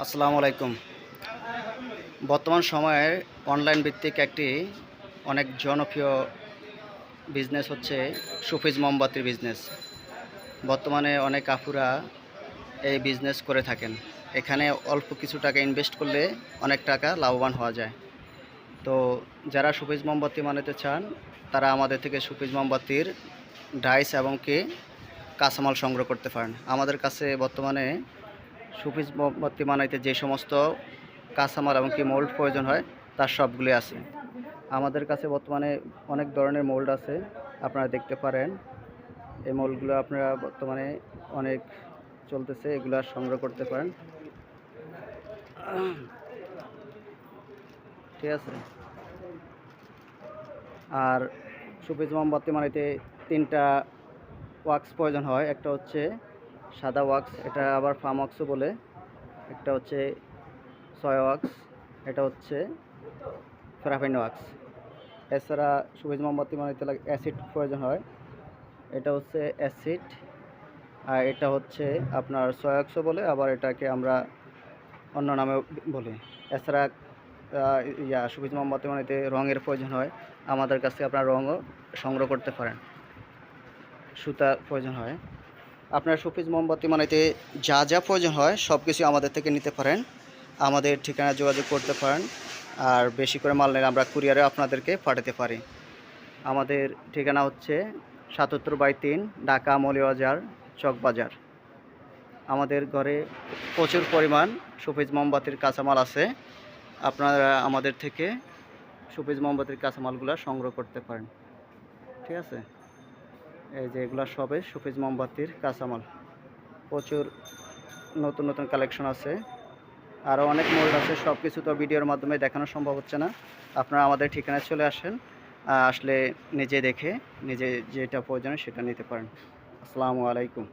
আসসালামু আলাইকুম। বর্তমান সময়ে অনলাইন ভিত্তিক একটি অনেক জনপ্রিয় বিজনেস হচ্ছে সুফিজ মোমবাতির বিজনেস। বর্তমানে অনেক আপুরা এই বিজনেস করে থাকেন। এখানে অল্প কিছু টাকা ইনভেস্ট করলে অনেক টাকা লাভবান হওয়া যায়। তো যারা সুফিজ মোমবাতি বানাতে চান তারা আমাদের থেকে সুফিজ মোমবাতির ডাইস এবং কাঁচামাল সংগ্রহ করতে পারেন। আমাদের কাছে বর্তমানে সুফিজ মোমবাতি বানাইতে যে সমস্ত কাঁচামাল এবং মোল্ড প্রয়োজন হয় তার সবগুলি আছে আমাদের কাছে। বর্তমানে অনেক ধরনের মোল্ড আছে, আপনারা দেখতে পারেন। এই মোল্ডগুলো আপনারা বর্তমানে অনেক চলতেছে, এগুলো সংগ্রহ করতে পারেন। ঠিক আছে। আর সুফিজ মোমবাতি বানাইতে তিনটা ওয়াক্স প্রয়োজন হয়। একটা হচ্ছে সাদা ওয়াক্স, এটা আবার ফার্ম ওয়াক্সও বলে। একটা হচ্ছে সয়া ওয়াক্স, এটা হচ্ছে প্যারাফিন ওয়াক্স। এছাড়া সুফিজ মোমবাতি বানাইতে লাগে অ্যাসিড প্রয়োজন হয়, এটা হচ্ছে অ্যাসিড। আর এটা হচ্ছে আপনার সয়া ওয়াক্সও বলে, আবার এটাকে আমরা অন্য নামে বলি। এছাড়া সুফিজ মোমবাতি বানাইতে রঙের প্রয়োজন হয়, আমাদের কাছে আপনার রঙও সংগ্রহ করতে পারেন। সুতা প্রয়োজন হয়। আপনার সুফিজ মোমবাতি বানাইতে যা যা প্রয়োজন হয় সব কিছু আমাদের থেকে নিতে পারেন, আমাদের ঠিকানা যোগাযোগ করতে পারেন। আর বেশি করে মাল নিলে আমরা কুরিয়ারে আপনাদেরকে পাঠাতে পারি। আমাদের ঠিকানা হচ্ছে ৭৭/৩ ঢাকা মৌলভীবাজার চকবাজার। আমাদের ঘরে প্রচুর পরিমাণ সুফিজ মোমবাতির কাঁচামাল আছে, আপনারা আমাদের থেকে সুফিজ মোমবাতির কাঁচামালগুলো সংগ্রহ করতে পারেন। ঠিক আছে। এই যে এগুলো সবে সুফিজ মোমবাতির কাঁচামাল, প্রচুর নতুন নতুন কালেকশন আছে, আরও অনেক মোল্ড আছে। সব কিছু তো ভিডিওর মাধ্যমে দেখানো সম্ভব হচ্ছে না। আপনারা আমাদের ঠিকানায় চলে আসেন, আসলে নিজে দেখে নিজে যেটা প্রয়োজন সেটা নিতে পারেন। আসসালামু আলাইকুম।